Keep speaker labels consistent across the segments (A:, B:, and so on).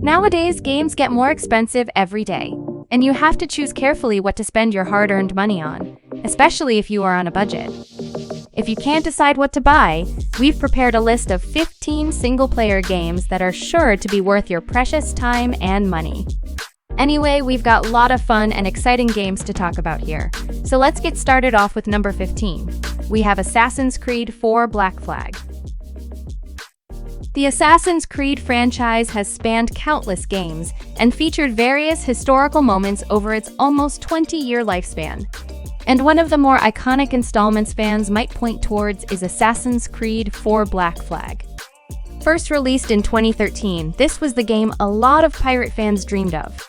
A: Nowadays, games get more expensive every day, and you have to choose carefully what to spend your hard-earned money on, especially if you are on a budget. If you can't decide what to buy, we've prepared a list of 15 single-player games that are sure to be worth your precious time and money. Anyway, we've got a lot of fun and exciting games to talk about here. So let's get started off with number 15. We have Assassin's Creed 4 Black Flag. The Assassin's Creed franchise has spanned countless games and featured various historical moments over its almost 20-year lifespan. And one of the more iconic installments fans might point towards is Assassin's Creed 4 Black Flag. First released in 2013, this was the game a lot of pirate fans dreamed of.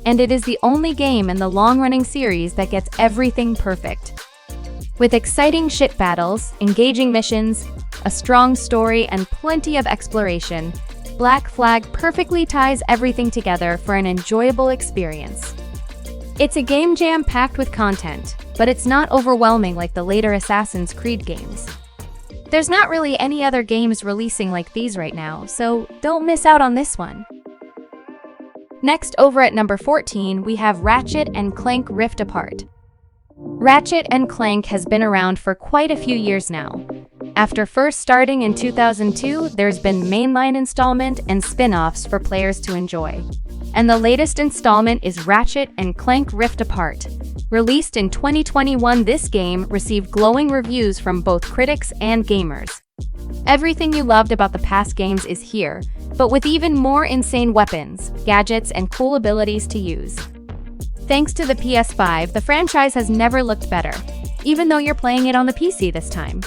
A: And it is the only game in the long-running series that gets everything perfect. With exciting ship battles, engaging missions, a strong story, and plenty of exploration, Black Flag perfectly ties everything together for an enjoyable experience. It's a game jam-packed with content, but it's not overwhelming like the later Assassin's Creed games. There's not really any other games releasing like these right now, so don't miss out on this one. Next, over at number 14, we have Ratchet and Clank Rift Apart. Ratchet and Clank has been around for quite a few years now. After first starting in 2002, there's been mainline installment and spin-offs for players to enjoy. And the latest installment is Ratchet and Clank Rift Apart. Released in 2021, this game received glowing reviews from both critics and gamers. Everything you loved about the past games is here, but with even more insane weapons, gadgets, and cool abilities to use. Thanks to the PS5, the franchise has never looked better, even though you're playing it on the PC this time.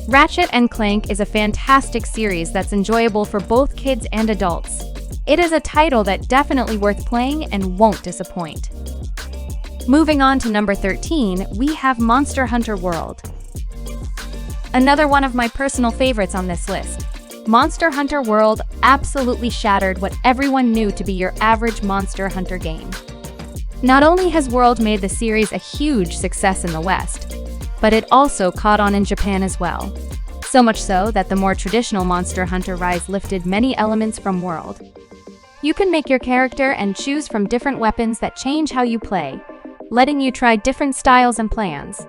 A: Ratchet and Clank is a fantastic series that's enjoyable for both kids and adults. It is a title that definitely worth playing and won't disappoint. Moving on to number 13, we have Monster Hunter World. Another one of my personal favorites on this list. Monster Hunter World absolutely shattered what everyone knew to be your average Monster Hunter game. Not only has World made the series a huge success in the West, but it also caught on in Japan as well. So much so that the more traditional Monster Hunter Rise lifted many elements from World. You can make your character and choose from different weapons that change how you play, letting you try different styles and plans.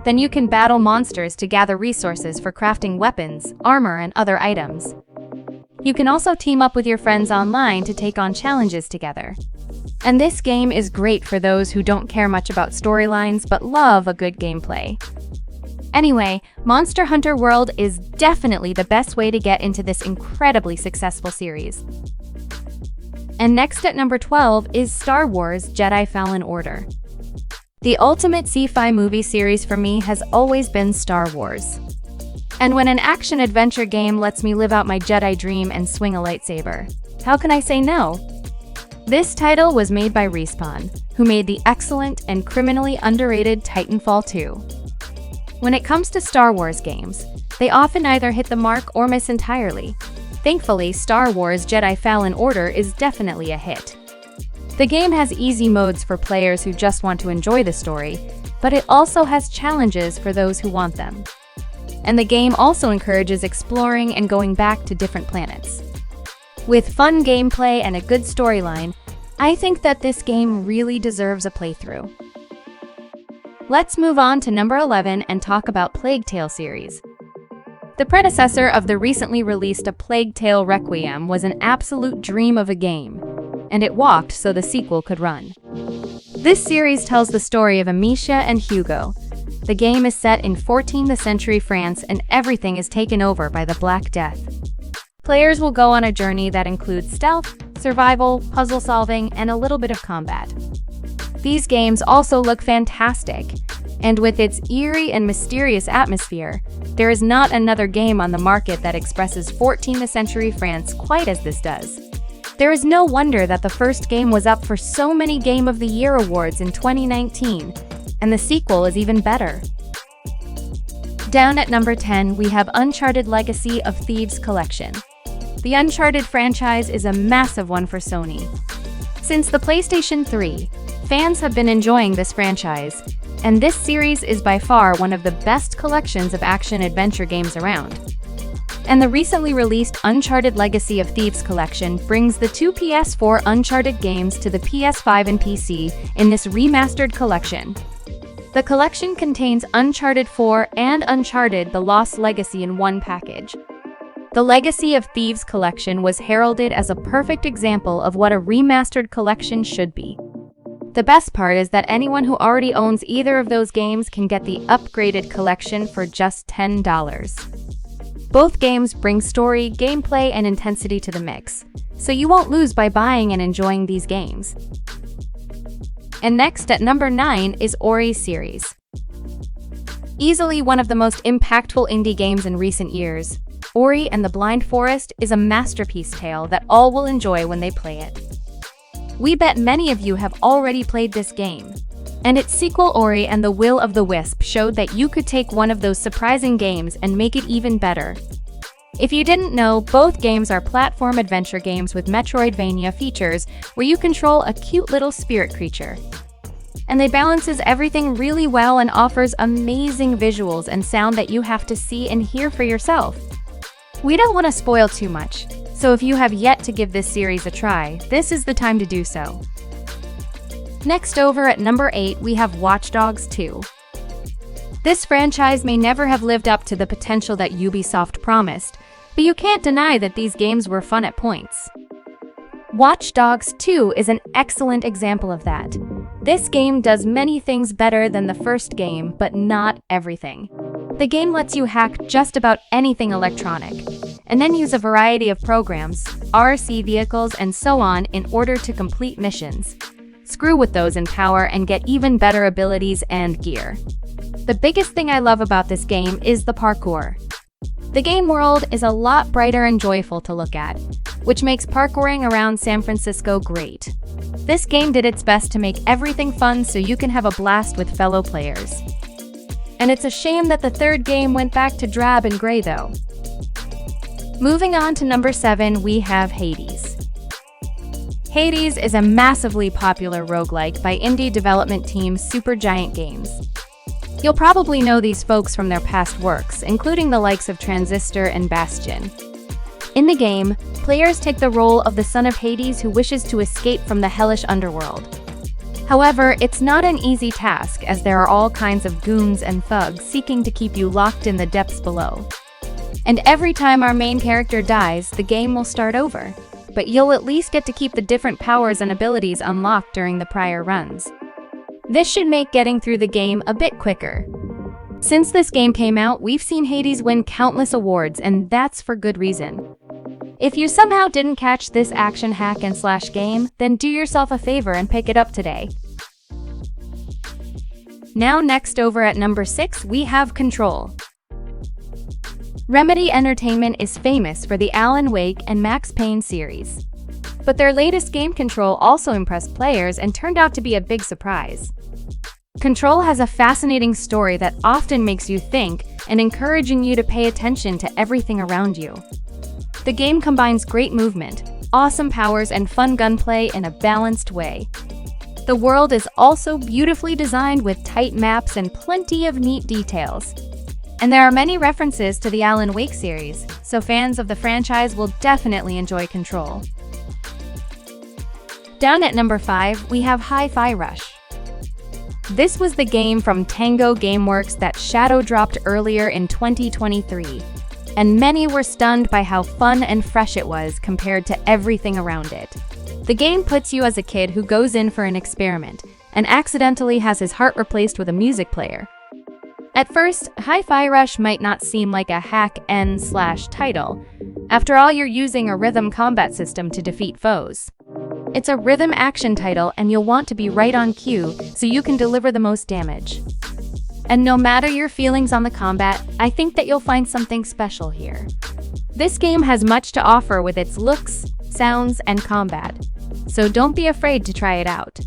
A: Then you can battle monsters to gather resources for crafting weapons, armor, and other items. You can also team up with your friends online to take on challenges together. And this game is great for those who don't care much about storylines but love a good gameplay. Anyway, Monster Hunter World is definitely the best way to get into this incredibly successful series. And next at number 12 is Star Wars Jedi Fallen Order. The ultimate sci-fi movie series for me has always been Star Wars. And when an action-adventure game lets me live out my Jedi dream and swing a lightsaber, how can I say no? This title was made by Respawn, who made the excellent and criminally underrated Titanfall 2. When it comes to Star Wars games, they often either hit the mark or miss entirely. Thankfully, Star Wars Jedi Fallen Order is definitely a hit. The game has easy modes for players who just want to enjoy the story, but it also has challenges for those who want them. And the game also encourages exploring and going back to different planets. With fun gameplay and a good storyline, I think that this game really deserves a playthrough. Let's move on to number 11 and talk about Plague Tale series. The predecessor of the recently released A Plague Tale Requiem was an absolute dream of a game, and it walked so the sequel could run. This series tells the story of Amicia and Hugo. The game is set in 14th century France and everything is taken over by the Black Death. Players will go on a journey that includes stealth, survival, puzzle solving, and a little bit of combat. These games also look fantastic, and with its eerie and mysterious atmosphere, there is not another game on the market that expresses 14th century France quite as this does. There is no wonder that the first game was up for so many Game of the Year awards in 2019, and the sequel is even better. Down at number 10, we have Uncharted Legacy of Thieves Collection. The Uncharted franchise is a massive one for Sony. Since the PlayStation 3, fans have been enjoying this franchise, and this series is by far one of the best collections of action-adventure games around. And the recently released Uncharted Legacy of Thieves collection brings the two PS4 Uncharted games to the PS5 and PC in this remastered collection. The collection contains Uncharted 4 and Uncharted: The Lost Legacy in one package. The Legacy of Thieves collection was heralded as a perfect example of what a remastered collection should be. The best part is that anyone who already owns either of those games can get the upgraded collection for just $10. Both games bring story, gameplay, and intensity to the mix, so you won't lose by buying and enjoying these games. And next at number 9 is Ori's series. Easily one of the most impactful indie games in recent years, Ori and the Blind Forest is a masterpiece tale that all will enjoy when they play it. We bet many of you have already played this game, and its sequel Ori and the Will of the Wisp showed that you could take one of those surprising games and make it even better. If you didn't know, both games are platform adventure games with Metroidvania features where you control a cute little spirit creature. And they balances everything really well and offers amazing visuals and sound that you have to see and hear for yourself. We don't want to spoil too much, so if you have yet to give this series a try, this is the time to do so. Next over at number 8, we have Watch Dogs 2. This franchise may never have lived up to the potential that Ubisoft promised, but you can't deny that these games were fun at points. Watch Dogs 2 is an excellent example of that. This game does many things better than the first game, but not everything. The game lets you hack just about anything electronic, and then use a variety of programs, RC vehicles, and so on in order to complete missions. Screw with those in power and get even better abilities and gear. The biggest thing I love about this game is the parkour. The game world is a lot brighter and joyful to look at, which makes parkouring around San Francisco great. This game did its best to make everything fun so you can have a blast with fellow players. And it's a shame that the third game went back to drab and gray though. Moving on to number 7, we have Hades. Hades is a massively popular roguelike by indie development team Supergiant Games. You'll probably know these folks from their past works, including the likes of Transistor and Bastion. In the game, players take the role of the son of Hades who wishes to escape from the hellish underworld. However, it's not an easy task, as there are all kinds of goons and thugs seeking to keep you locked in the depths below. And every time our main character dies, the game will start over, but you'll at least get to keep the different powers and abilities unlocked during the prior runs. This should make getting through the game a bit quicker. Since this game came out, we've seen Hades win countless awards, and that's for good reason. If you somehow didn't catch this action hack and slash game, then do yourself a favor and pick it up today. Now next over at number 6, we have Control. Remedy Entertainment is famous for the Alan Wake and Max Payne series. But their latest game Control also impressed players and turned out to be a big surprise. Control has a fascinating story that often makes you think and encouraging you to pay attention to everything around you. The game combines great movement, awesome powers, and fun gunplay in a balanced way. The world is also beautifully designed with tight maps and plenty of neat details. And there are many references to the Alan Wake series, so fans of the franchise will definitely enjoy Control. Down at number 5, we have Hi-Fi Rush. This was the game from Tango Gameworks that shadow dropped earlier in 2023, and many were stunned by how fun and fresh it was compared to everything around it. The game puts you as a kid who goes in for an experiment and accidentally has his heart replaced with a music player. At first, Hi-Fi Rush might not seem like a hack-and-slash title. After all, you're using a rhythm combat system to defeat foes. It's a rhythm action title, and you'll want to be right on cue so you can deliver the most damage. And no matter your feelings on the combat, I think that you'll find something special here. This game has much to offer with its looks, sounds, and combat, so don't be afraid to try it out.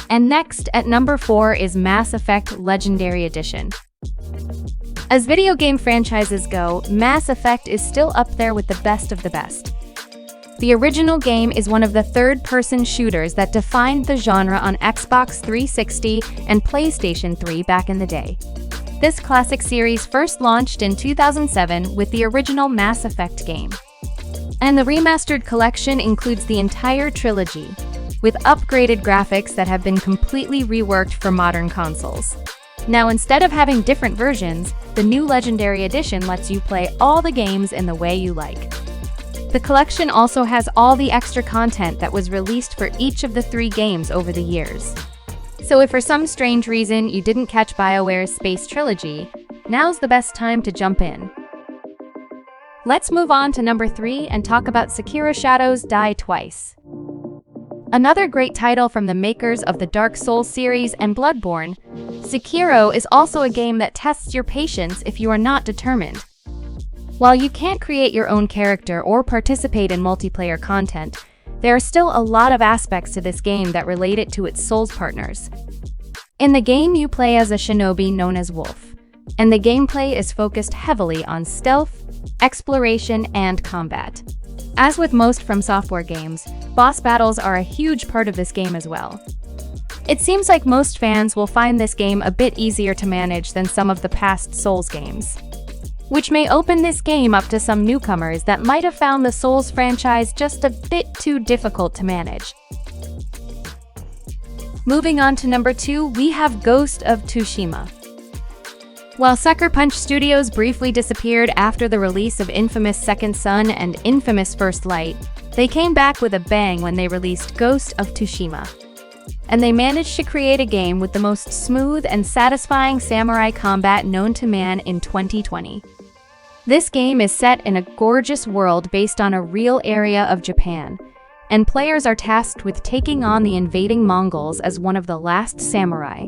A: And next, at number 4, is Mass Effect Legendary Edition. As video game franchises go, Mass Effect is still up there with the best of the best. The original game is one of the third-person shooters that defined the genre on Xbox 360 and PlayStation 3 back in the day. This classic series first launched in 2007 with the original Mass Effect game. And the remastered collection includes the entire trilogy, with upgraded graphics that have been completely reworked for modern consoles. Now, instead of having different versions, the new Legendary Edition lets you play all the games in the way you like. The collection also has all the extra content that was released for each of the 3 games over the years. So if for some strange reason you didn't catch BioWare's Space Trilogy, now's the best time to jump in. Let's move on to number 3 and talk about Sekiro Shadows Die Twice. Another great title from the makers of the Dark Souls series and Bloodborne, Sekiro is also a game that tests your patience if you are not determined. While you can't create your own character or participate in multiplayer content, there are still a lot of aspects to this game that relate it to its Souls partners. In the game, you play as a shinobi known as Wolf, and the gameplay is focused heavily on stealth, exploration, and combat. As with most From Software games, boss battles are a huge part of this game as well. It seems like most fans will find this game a bit easier to manage than some of the past Souls games, which may open this game up to some newcomers that might have found the Souls franchise just a bit too difficult to manage. Moving on to number 2, we have Ghost of Tsushima. While Sucker Punch Studios briefly disappeared after the release of infamous Second Son and infamous First Light, they came back with a bang when they released Ghost of Tsushima. And they managed to create a game with the most smooth and satisfying samurai combat known to man in 2020. This game is set in a gorgeous world based on a real area of Japan, and players are tasked with taking on the invading Mongols as one of the last samurai.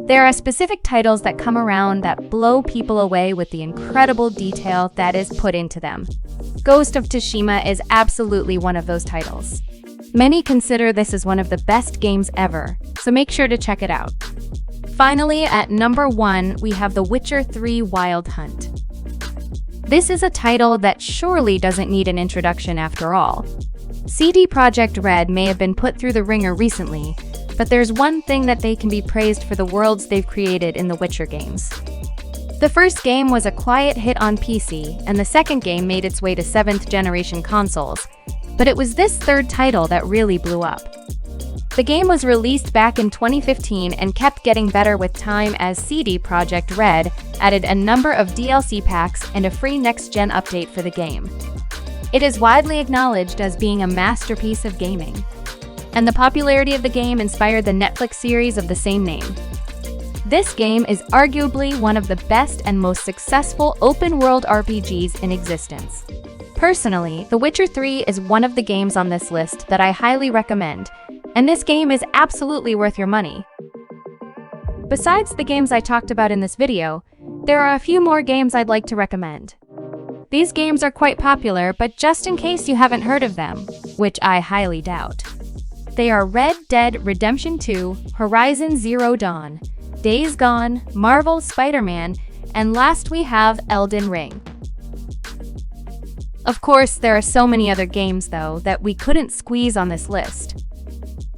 A: There are specific titles that come around that blow people away with the incredible detail that is put into them. Ghost of Tsushima is absolutely one of those titles. Many consider this as one of the best games ever, so make sure to check it out. Finally, at number 1, we have The Witcher 3 Wild Hunt. This is a title that surely doesn't need an introduction after all. CD Projekt Red may have been put through the ringer recently, but there's one thing that they can be praised for: the worlds they've created in the Witcher games. The first game was a quiet hit on PC, and the second game made its way to 7th generation consoles, but it was this third title that really blew up. The game was released back in 2015 and kept getting better with time as CD Projekt Red added a number of DLC packs and a free next-gen update for the game. It is widely acknowledged as being a masterpiece of gaming, and the popularity of the game inspired the Netflix series of the same name. This game is arguably one of the best and most successful open-world RPGs in existence. Personally, The Witcher 3 is one of the games on this list that I highly recommend, and this game is absolutely worth your money. Besides the games I talked about in this video, there are a few more games I'd like to recommend. These games are quite popular, but just in case you haven't heard of them, which I highly doubt, they are Red Dead Redemption 2, Horizon Zero Dawn, Days Gone, Marvel's Spider-Man, and last we have Elden Ring. Of course, there are so many other games, though, that we couldn't squeeze on this list.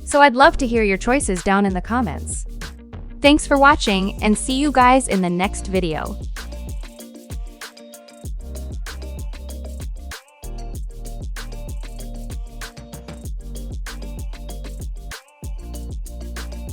A: So I'd love to hear your choices down in the comments. Thanks for watching, and see you guys in the next video.